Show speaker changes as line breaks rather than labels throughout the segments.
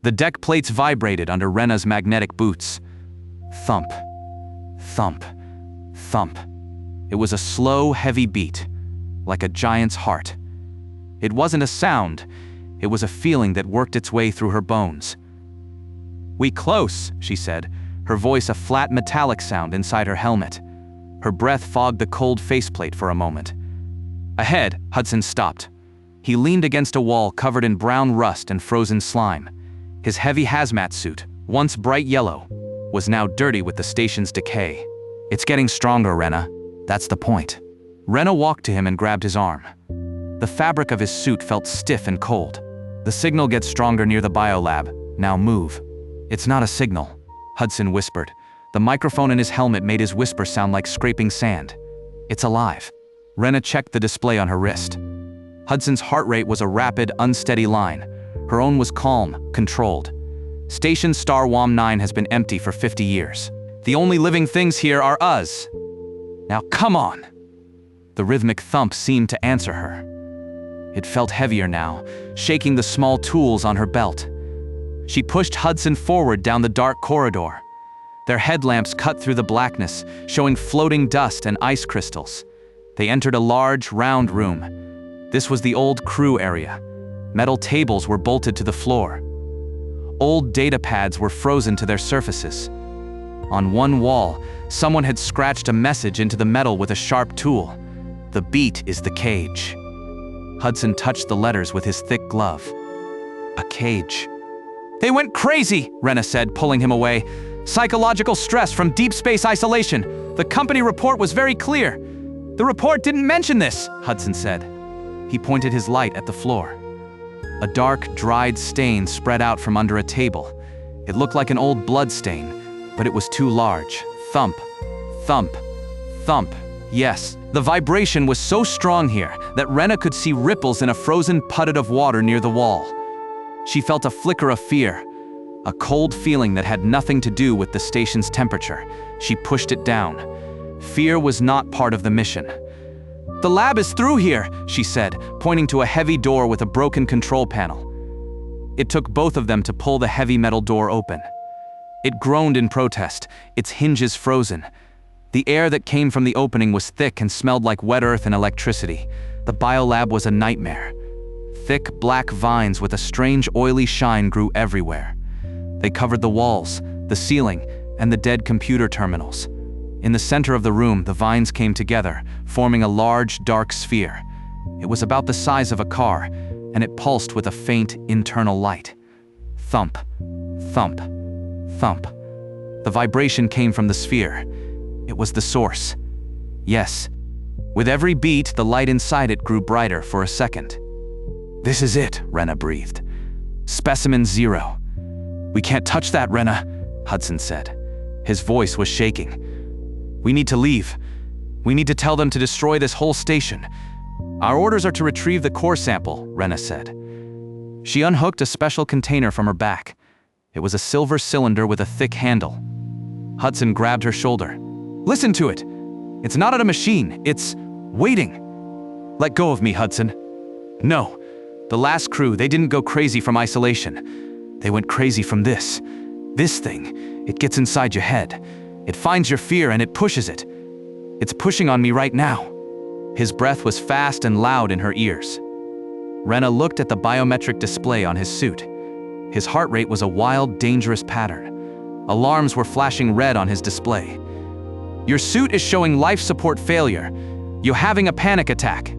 The deck plates vibrated under Renna's magnetic boots. Thump, thump, thump. It was a slow, heavy beat, like a giant's heart. It wasn't a sound, it was a feeling that worked its way through her bones. "We close," she said, her voice a flat metallic sound inside her helmet. Her breath fogged the cold faceplate for a moment. Ahead, Hudson stopped. He leaned against a wall covered in brown rust and frozen slime. His heavy hazmat suit, once bright yellow, was now dirty with the station's decay. "It's getting stronger, Renna. That's the point." Renna walked to him and grabbed his arm. The fabric of his suit felt stiff and cold. "The signal gets stronger near the biolab. Now move." "It's not a signal," Hudson whispered. The microphone in his helmet made his whisper sound like scraping sand. "It's alive." Renna checked the display on her wrist. Hudson's heart rate was a rapid, unsteady line. Her own was calm, controlled. "Station Star WAM-9 has been empty for 50 years. The only living things here are us. Now come on." The rhythmic thump seemed to answer her. It felt heavier now, shaking the small tools on her belt. She pushed Hudson forward down the dark corridor. Their headlamps cut through the blackness, showing floating dust and ice crystals. They entered a large, round room. This was the old crew area. Metal tables were bolted to the floor. Old data pads were frozen to their surfaces. On one wall, someone had scratched a message into the metal with a sharp tool. "The beat is the cage." Hudson touched the letters with his thick glove. A cage. "They went crazy," Renna said, pulling him away. "Psychological stress from deep space isolation. The company report was very clear." "The report didn't mention this," Hudson said. He pointed his light at the floor. A dark, dried stain spread out from under a table. It looked like an old blood stain, but it was too large. Thump, thump, thump. Yes, the vibration was so strong here that Renna could see ripples in a frozen puddle of water near the wall. She felt a flicker of fear, a cold feeling that had nothing to do with the station's temperature. She pushed it down. Fear was not part of the mission. "The lab is through here," she said, pointing to a heavy door with a broken control panel. It took both of them to pull the heavy metal door open. It groaned in protest, its hinges frozen. The air that came from the opening was thick and smelled like wet earth and electricity. The biolab was a nightmare. Thick, black vines with a strange, oily shine grew everywhere. They covered the walls, the ceiling, and the dead computer terminals. In the center of the room, the vines came together, forming a large, dark sphere. It was about the size of a car, and it pulsed with a faint, internal light. Thump, thump, thump. The vibration came from the sphere. It was the source. Yes. With every beat, the light inside it grew brighter for a second. "This is it," Renna breathed. "Specimen 0. "We can't touch that, Renna," Hudson said. His voice was shaking. "We need to leave. We need to tell them to destroy this whole station. Our orders are to retrieve the core sample," Renna said. She unhooked a special container from her back. It was a silver cylinder with a thick handle. Hudson grabbed her shoulder. "Listen to it. It's not a machine. It's waiting." "Let go of me, Hudson." "No. The last crew, they didn't go crazy from isolation. They went crazy from this. This thing, it gets inside your head. It finds your fear and it pushes it. It's pushing on me right now." His breath was fast and loud in her ears. Renna looked at the biometric display on his suit. His heart rate was a wild, dangerous pattern. Alarms were flashing red on his display. "Your suit is showing life support failure. You're having a panic attack."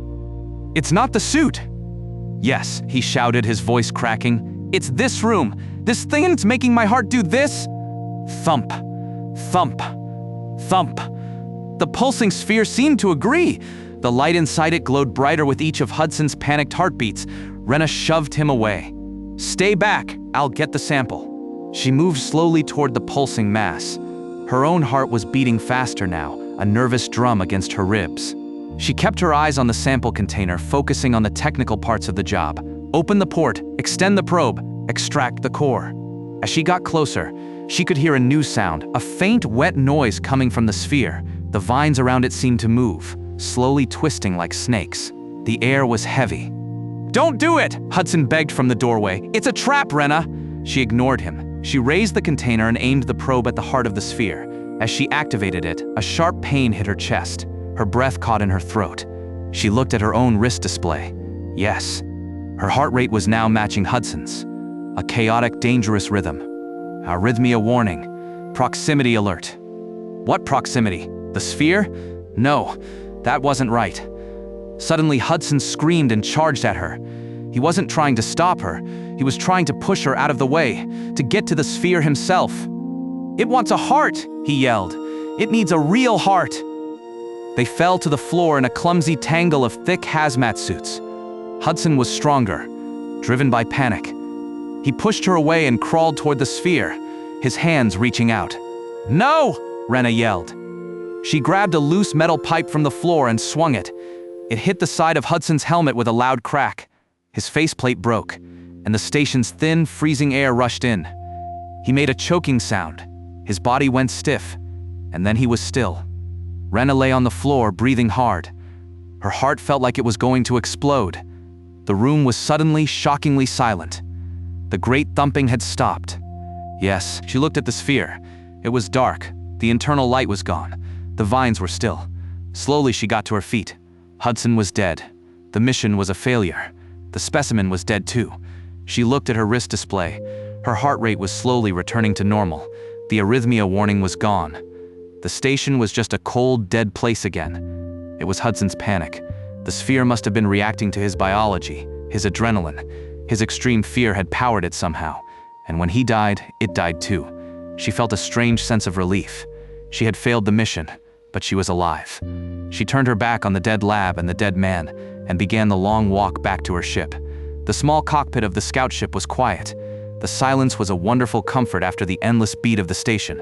"It's not the suit." "Yes," he shouted, his voice cracking. "It's this room. This thing's making my heart do this." Thump, thump, thump. The pulsing sphere seemed to agree. The light inside it glowed brighter with each of Hudson's panicked heartbeats. Renna shoved him away. "Stay back. I'll get the sample." She moved slowly toward the pulsing mass. Her own heart was beating faster now, a nervous drum against her ribs. She kept her eyes on the sample container, focusing on the technical parts of the job. Open the port, extend the probe, extract the core. As she got closer, she could hear a new sound, a faint, wet noise coming from the sphere. The vines around it seemed to move, slowly twisting like snakes. The air was heavy. "Don't do it!" Hudson begged from the doorway. "It's a trap, Renna!" She ignored him. She raised the container and aimed the probe at the heart of the sphere. As she activated it, a sharp pain hit her chest. Her breath caught in her throat. She looked at her own wrist display. Yes. Her heart rate was now matching Hudson's. A chaotic, dangerous rhythm. Arrhythmia warning. Proximity alert. What proximity? The sphere? No, that wasn't right. Suddenly, Hudson screamed and charged at her. He wasn't trying to stop her. He was trying to push her out of the way, to get to the sphere himself. "It wants a heart," he yelled. "It needs a real heart." They fell to the floor in a clumsy tangle of thick hazmat suits. Hudson was stronger, driven by panic. He pushed her away and crawled toward the sphere, his hands reaching out. "No!" Renna yelled. She grabbed a loose metal pipe from the floor and swung it. It hit the side of Hudson's helmet with a loud crack. His faceplate broke, and the station's thin, freezing air rushed in. He made a choking sound. His body went stiff, and then he was still. Renna lay on the floor, breathing hard. Her heart felt like it was going to explode. The room was suddenly, shockingly silent. The great thumping had stopped. Yes, she looked at the sphere. It was dark. The internal light was gone. The vines were still. Slowly she got to her feet. Hudson was dead. The mission was a failure. The specimen was dead too. She looked at her wrist display. Her heart rate was slowly returning to normal. The arrhythmia warning was gone. The station was just a cold, dead place again. It was Hudson's panic. The sphere must have been reacting to his biology, his adrenaline. His extreme fear had powered it somehow. And when he died, it died too. She felt a strange sense of relief. She had failed the mission, but she was alive. She turned her back on the dead lab and the dead man, and began the long walk back to her ship. The small cockpit of the scout ship was quiet. The silence was a wonderful comfort after the endless beat of the station.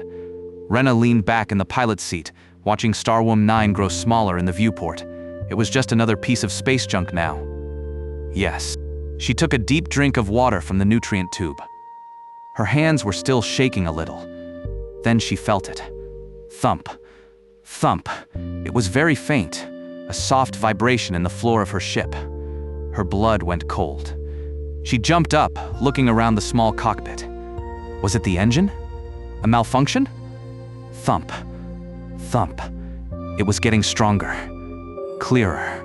Renna leaned back in the pilot's seat, watching Starworm 9 grow smaller in the viewport. It was just another piece of space junk now. Yes. She took a deep drink of water from the nutrient tube. Her hands were still shaking a little. Then she felt it. Thump. Thump. It was very faint, a soft vibration in the floor of her ship. Her blood went cold. She jumped up, looking around the small cockpit. Was it the engine? A malfunction? Thump. Thump. It was getting stronger. Clearer.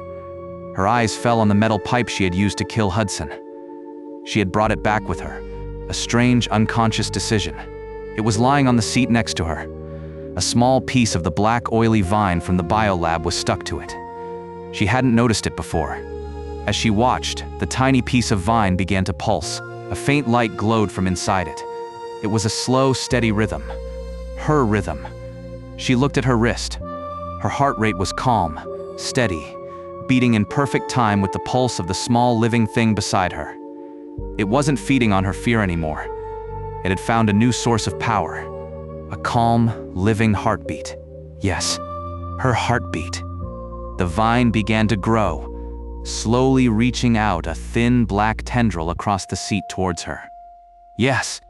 Her eyes fell on the metal pipe she had used to kill Hudson. She had brought it back with her, a strange, unconscious decision. It was lying on the seat next to her. A small piece of the black, oily vine from the biolab was stuck to it. She hadn't noticed it before. As she watched, the tiny piece of vine began to pulse. A faint light glowed from inside it. It was a slow, steady rhythm. Her rhythm. She looked at her wrist. Her heart rate was calm, steady, beating in perfect time with the pulse of the small living thing beside her. It wasn't feeding on her fear anymore. It had found a new source of power. A calm, living heartbeat. Yes, her heartbeat. The vine began to grow, slowly reaching out a thin black tendril across the seat towards her. Yes,